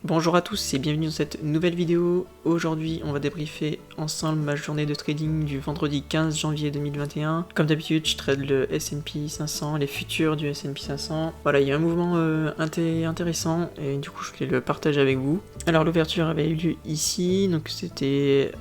Bonjour à tous et bienvenue dans cette nouvelle vidéo. Aujourd'hui on va débriefer ensemble ma journée de trading du vendredi 15 janvier 2021. Comme d'habitude je trade le S&P 500, les futurs du S&P 500. Voilà, il y a un mouvement intéressant et du coup je voulais le partager avec vous. Alors l'ouverture avait eu lieu ici, donc c'était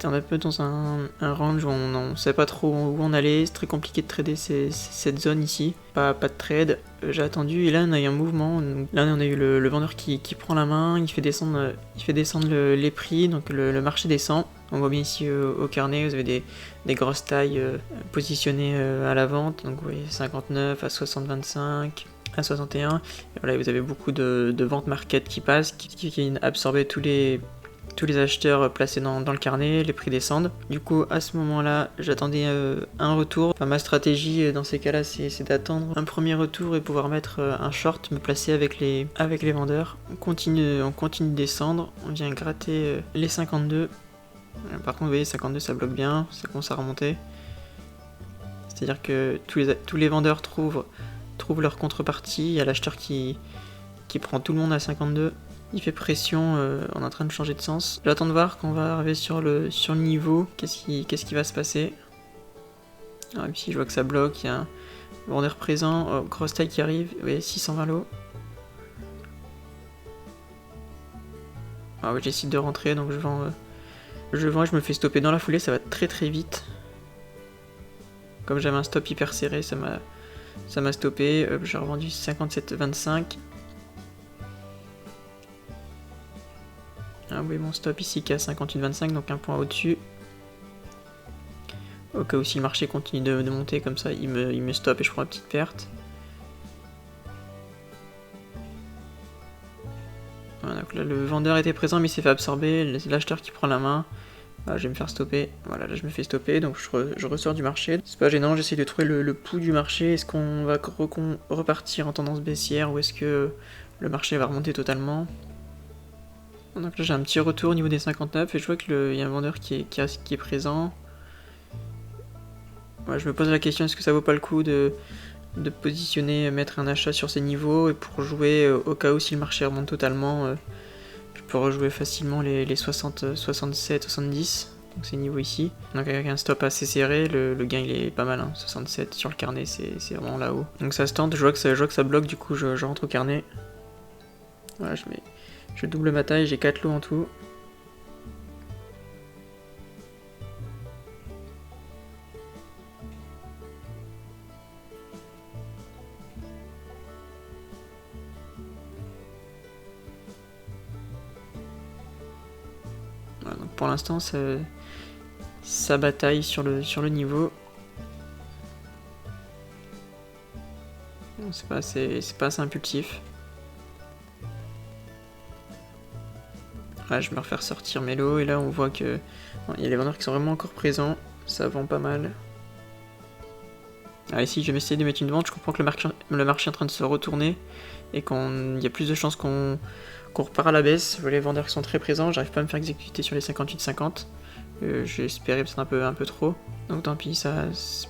un peu dans un range où on ne savait pas trop où on allait, c'est très compliqué de trader cette zone ici, pas de trade, j'ai attendu et là on a eu un mouvement, là on a eu le vendeur qui prend la main, il fait descendre les prix, donc le marché descend, on voit bien ici au carnet, vous avez des grosses tailles positionnées à la vente, donc vous voyez 59 à 60-25, à 61, et voilà vous avez beaucoup de ventes market qui passent, qui absorbaient tous les acheteurs placés dans le carnet, les prix descendent. Du coup, à ce moment-là, j'attendais un retour. Enfin, ma stratégie dans ces cas-là, c'est d'attendre un premier retour et pouvoir mettre un short, me placer avec les vendeurs. On continue de descendre, on vient gratter les 52. Par contre, vous voyez, 52, ça bloque bien, ça commence à remonter. C'est-à-dire que tous les vendeurs trouvent leur contrepartie. Il y a l'acheteur qui prend tout le monde à 52. Il fait pression, on est en train de changer de sens. J'attends de voir quand on va arriver sur le niveau, qu'est-ce qui va se passer. Alors ici je vois que ça bloque, il y a un vendeur présent, grosse taille qui arrive, vous voyez 620 lots. Ah oui, j'essaie de rentrer donc je vends et je me fais stopper dans la foulée, ça va très très vite. Comme j'avais un stop hyper serré, ça m'a stoppé, j'ai revendu 57,25. Ah oui, mon stop ici qui est à 58,25, donc un point au-dessus. Au cas où si le marché continue de monter comme ça, il me stoppe et je prends une petite perte. Voilà, donc là le vendeur était présent mais il s'est fait absorber, l'acheteur qui prend la main. Voilà, je vais me faire stopper. Voilà, là je me fais stopper, donc je ressors du marché. C'est pas gênant, j'essaie de trouver le pouls du marché. Est-ce qu'on va repartir en tendance baissière ou est-ce que le marché va remonter totalement? Donc là j'ai un petit retour au niveau des 59 et je vois qu'il y a un vendeur qui est présent. Ouais, je me pose la question, est-ce que ça vaut pas le coup de positionner, mettre un achat sur ces niveaux et pour jouer au cas où si le marché remonte totalement, je peux rejouer facilement les 60, 67, 70, donc ces niveaux ici. Donc avec un stop assez serré, le gain il est pas mal, hein. 67 sur le carnet c'est vraiment là-haut. Donc ça se tente, je vois que ça bloque, du coup je rentre au carnet. Voilà, je double ma taille, j'ai 4 lots en tout. Voilà, donc pour l'instant ça bataille sur le niveau. C'est pas assez impulsif. Là, je me refais ressortir mes lots et là on voit que il y a les vendeurs qui sont vraiment encore présents, ça vend pas mal. Ah, ici je vais essayer de mettre une vente, je comprends que le marché est en train de se retourner et qu'il y a plus de chances qu'on repart à la baisse. Je vois les vendeurs qui sont très présents, j'arrive pas à me faire exécuter sur les 58-50. J'ai espéré peut-être un peu trop. Donc tant pis,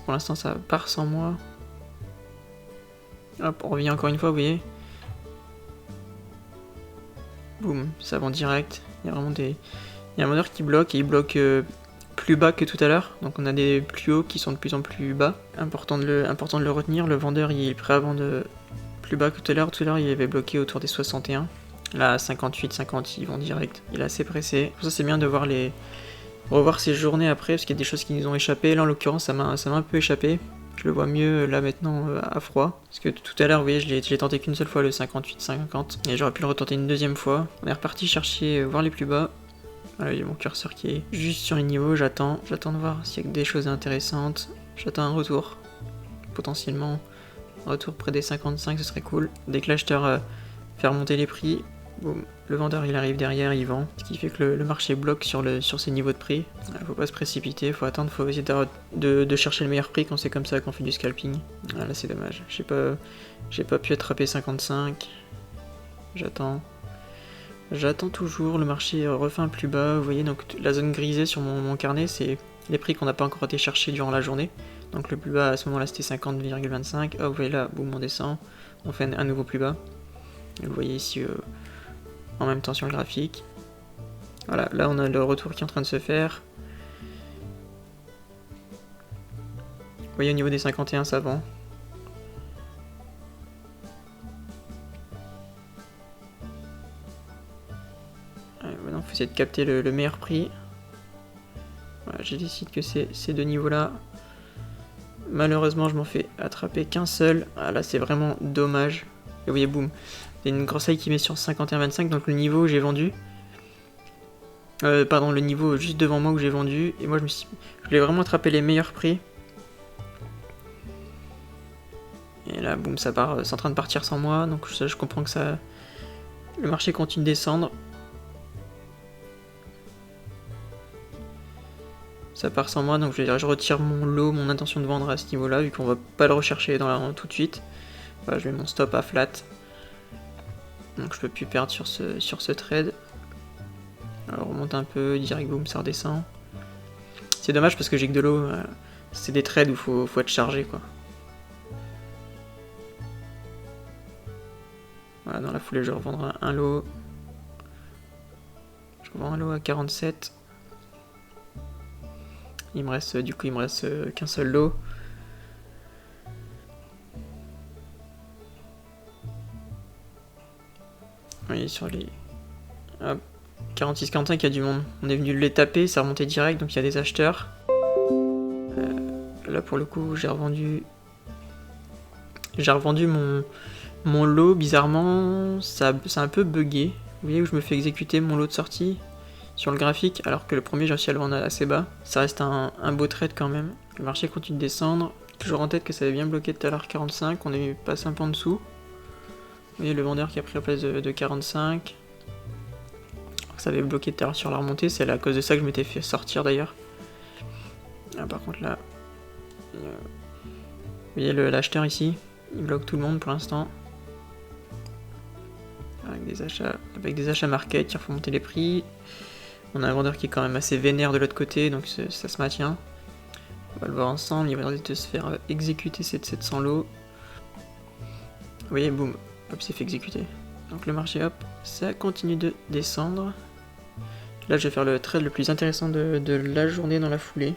pour l'instant ça part sans moi. Hop, on revient encore une fois, vous voyez. Boum, ça vend direct. Il y a vraiment il y a un vendeur qui bloque et il bloque plus bas que tout à l'heure. Donc on a des plus hauts qui sont de plus en plus bas. Important de le retenir. Le vendeur il est prêt à vendre plus bas que tout à l'heure. Tout à l'heure il avait bloqué autour des 61. Là à 58, 50 ils vont direct. Il est assez pressé. Pour ça c'est bien de revoir ces journées après parce qu'il y a des choses qui nous ont échappé. Là en l'occurrence ça m'a un peu échappé. Je le vois mieux là maintenant à froid. Parce que tout à l'heure, vous voyez, je l'ai tenté qu'une seule fois le 58-50. Et j'aurais pu le retenter une deuxième fois. On est reparti chercher, voir les plus bas. Voilà, il y a mon curseur qui est juste sur les niveaux. J'attends de voir s'il y a des choses intéressantes. J'attends un retour. Potentiellement, un retour près des 55, ce serait cool. Dès que l'acheteur fait remonter les prix, boum, le vendeur il arrive derrière, il vend. Ce qui fait que le marché bloque sur ces niveaux de prix. Faut pas se précipiter, faut attendre, faut essayer de chercher le meilleur prix quand c'est comme ça qu'on fait du scalping. Ah, là c'est dommage, j'ai pas pu attraper 55. J'attends toujours, le marché refait un plus bas. Vous voyez donc la zone grisée sur mon carnet, c'est les prix qu'on n'a pas encore été chercher durant la journée. Donc le plus bas à ce moment là c'était 50,25. Ah vous voyez là, boum, on descend, on fait un nouveau plus bas. Et vous voyez ici en même temps sur le graphique. Voilà, là on a le retour qui est en train de se faire. Vous voyez au niveau des 51 ça vend. Maintenant il faut essayer de capter le meilleur prix. Voilà, j'ai décidé que c'est ces deux niveaux là. Malheureusement je m'en fais attraper qu'un seul. Ah, là c'est vraiment dommage. Et vous voyez boum. Il y a une grosse qui met sur 51,25 donc le niveau où j'ai vendu. Pardon, le niveau juste devant moi où j'ai vendu. Et moi je voulais vraiment attraper les meilleurs prix. Et là boum ça part, c'est en train de partir sans moi. Donc je comprends que ça. Le marché continue de descendre. Ça part sans moi, donc je retire mon lot, mon intention de vendre à ce niveau-là, vu qu'on va pas le rechercher tout de suite. Voilà, je mets mon stop à flat. Donc je peux plus perdre sur ce trade. Alors on remonte un peu, direct boom, ça redescend. C'est dommage parce que j'ai que de l'eau. C'est des trades où faut être chargé quoi. Voilà, dans la foulée je vais revendre un lot. Je revends un lot à 47. Il me reste qu'un seul lot. Oui, sur les 46-45, il y a du monde. On est venu les taper, ça remontait direct, donc il y a des acheteurs. Là pour le coup, j'ai revendu mon lot. Bizarrement, ça a un peu bugué. Vous voyez où je me fais exécuter mon lot de sortie sur le graphique, alors que le premier j'ai réussi à le vendre assez bas. Ça reste un beau trade quand même. Le marché continue de descendre. Toujours en tête que ça avait bien bloqué tout à l'heure 45, on est passé un peu en dessous. Vous voyez le vendeur qui a pris la place de 45. Ça avait bloqué tout à l'heure sur la remontée, c'est à cause de ça que je m'étais fait sortir d'ailleurs. Ah, par contre là, vous voyez l'acheteur ici, il bloque tout le monde pour l'instant. Avec des achats market qui refont monter les prix. On a un vendeur qui est quand même assez vénère de l'autre côté, donc ça se maintient. On va le voir ensemble, il va de se faire exécuter cette 700 lots. Vous voyez, boum, hop, c'est fait exécuter. Donc le marché, hop, ça continue de descendre. Là, je vais faire le trade le plus intéressant de la journée dans la foulée.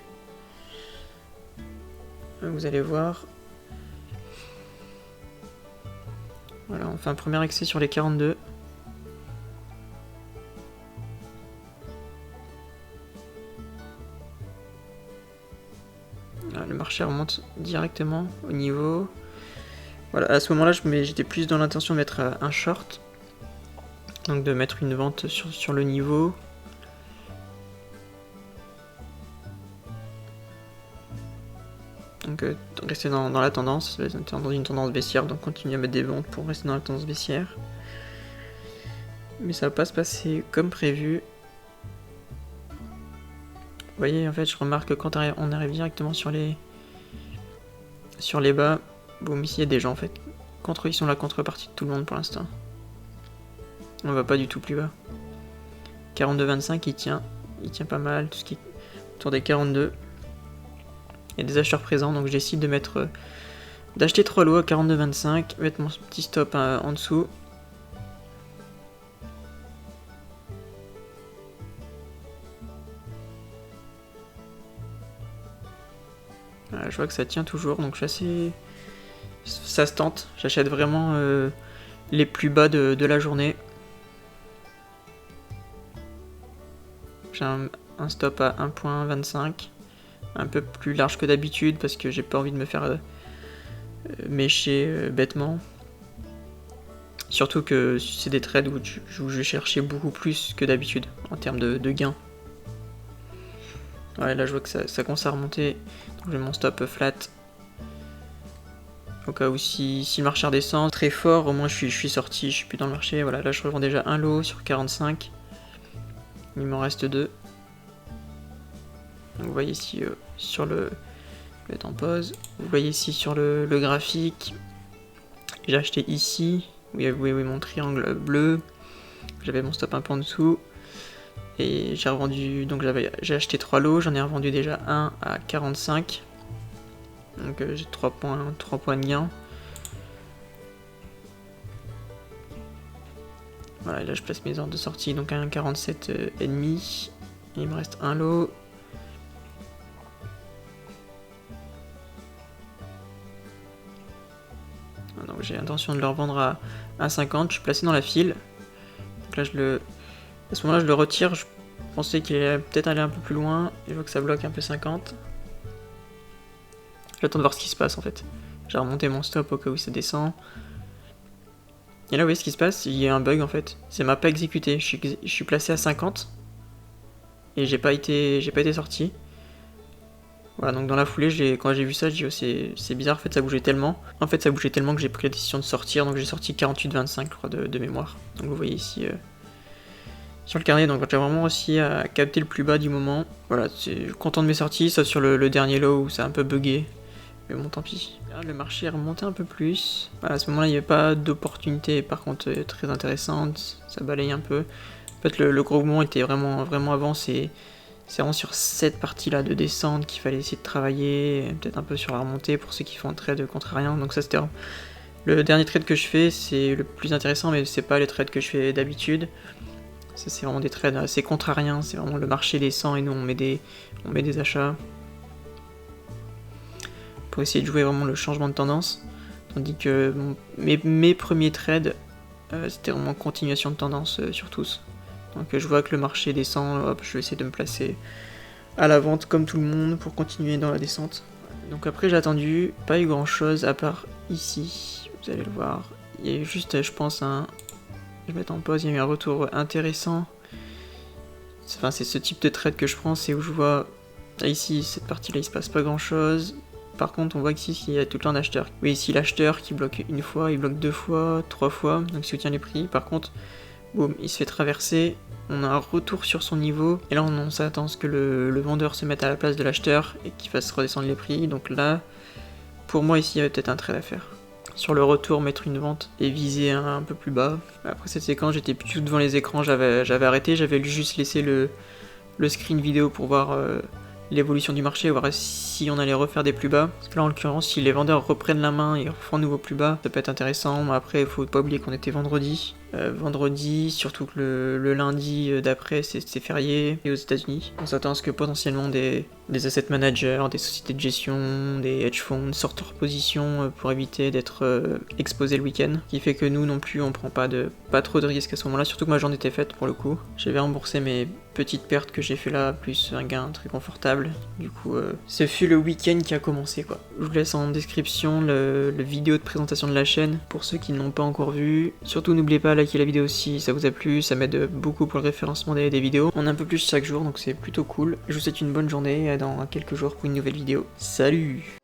Vous allez voir. Voilà, on fait un premier accès sur les 42. Voilà, le marché remonte directement au niveau. Voilà, à ce moment-là, j'étais plus dans l'intention de mettre un short. Donc de mettre une vente sur le niveau. Donc rester dans la tendance, dans une tendance baissière, donc continuer à mettre des ventes pour rester dans la tendance baissière. Mais ça va pas se passer comme prévu. Vous voyez, en fait, je remarque que quand on arrive directement sur les bas, boum, ici il y a des gens en fait. Ils sont la contrepartie de tout le monde pour l'instant. On va pas du tout plus bas. 42,25 il tient pas mal, tout ce qui est autour des 42. Il y a des acheteurs présents, donc je décide d'acheter 3 lots à 42,25, mettre mon petit stop en dessous. Voilà, je vois que ça tient toujours, donc je suis assez... Ça se tente, j'achète vraiment les plus bas de la journée. J'ai un stop à 1,25, un peu plus large que d'habitude parce que j'ai pas envie de me faire mécher bêtement. Surtout que c'est des trades où je vais chercher beaucoup plus que d'habitude en termes de gains. Ouais, là je vois que ça commence à remonter, donc j'ai mon stop flat. Au cas où si le marché redescend très fort, au moins je suis sorti, je suis plus dans le marché. Voilà, là je revends déjà un lot sur 45. Il m'en reste 2. Donc vous voyez ici sur le temps pause. Vous voyez ici sur le graphique. J'ai acheté ici. Vous voyez mon triangle bleu. J'avais mon stop un peu en dessous. Et j'ai revendu. Donc j'ai acheté 3 lots. J'en ai revendu déjà un à 45. Donc j'ai 3 points de gain. Voilà, et là je place mes ordres de sortie, donc un 47 et demi. Il me reste un lot. Donc j'ai l'intention de le revendre à 50, je suis placé dans la file. Donc là à ce moment-là je le retire, je pensais qu'il allait peut-être aller un peu plus loin, et je vois que ça bloque un peu 50. J'attends de voir ce qui se passe en fait. J'ai remonté mon stop au cas où ça descend. Et là vous voyez ce qui se passe, il y a un bug en fait. C'est m'a pas exécuté, je suis placé à 50. Et j'ai pas été sorti. Voilà, donc dans la foulée, quand j'ai vu ça, j'ai dit oh, c'est bizarre, en fait ça bougeait tellement. En fait ça bougeait tellement que j'ai pris la décision de sortir, donc j'ai sorti 48-25 je crois de mémoire. Donc vous voyez ici sur le carnet, donc j'ai vraiment réussi à capter le plus bas du moment. Voilà, je suis content de mes sorties, sauf sur le dernier lot où ça a un peu bugué. Mais bon, tant pis. Là, le marché est remonté un peu plus. Voilà, à ce moment-là, il n'y avait pas d'opportunité, par contre, très intéressante. Ça balaye un peu. En fait, le gros mouvement était vraiment avant. C'est vraiment sur cette partie-là de descente qu'il fallait essayer de travailler. Peut-être un peu sur la remontée pour ceux qui font un trade contrariant. Donc ça, c'était le dernier trade que je fais. C'est le plus intéressant, mais c'est pas les trades que je fais d'habitude. Ça, c'est vraiment des trades assez contrariens. C'est vraiment le marché descend et nous, on met des achats pour essayer de jouer vraiment le changement de tendance, tandis que mes premiers trades, c'était vraiment continuation de tendance sur tous. Donc je vois que le marché descend, hop, je vais essayer de me placer à la vente comme tout le monde pour continuer dans la descente. Donc après j'ai attendu, pas eu grand chose à part ici, vous allez le voir. Il y a eu juste, je pense, je vais mettre en pause, il y a eu un retour intéressant. Enfin c'est ce type de trade que je prends, c'est où je vois, là, ici, cette partie-là il se passe pas grand chose. Par contre, on voit qu'ici, il y a tout le temps un acheteur. Oui, ici, l'acheteur qui bloque une fois, il bloque 2 fois, 3 fois, donc il soutient les prix. Par contre, boum, il se fait traverser, on a un retour sur son niveau, et là, on s'attend à ce que le vendeur se mette à la place de l'acheteur et qu'il fasse redescendre les prix. Donc là, pour moi, ici, il y avait peut-être un trade à faire. Sur le retour, mettre une vente et viser un peu plus bas. Après cette séquence, j'étais plus tout devant les écrans, j'avais arrêté, j'avais juste laissé le screen vidéo pour voir l'évolution du marché, voir si on allait refaire des plus bas. Parce que là, en l'occurrence, si les vendeurs reprennent la main et refont un nouveau plus bas, ça peut être intéressant. Mais après, il faut pas oublier qu'on était vendredi. Vendredi, surtout que le lundi d'après, c'est férié et aux États-Unis. On s'attend à ce que potentiellement des asset managers, des sociétés de gestion, des hedge funds sortent leur position pour éviter d'être exposés le week-end. Ce qui fait que nous non plus, on prend pas trop de risques à ce moment-là. Surtout que ma journée était faite pour le coup. J'avais remboursé mes petites pertes que j'ai fait là, plus un gain très confortable. Du coup, ce fut le week-end qui a commencé quoi. Je vous laisse en description le vidéo de présentation de la chaîne pour ceux qui ne l'ont pas encore vu. Surtout n'oubliez pas liker la vidéo si ça vous a plu, ça m'aide beaucoup pour le référencement des vidéos. On a un peu plus chaque jour donc c'est plutôt cool. Je vous souhaite une bonne journée et à dans quelques jours pour une nouvelle vidéo. Salut!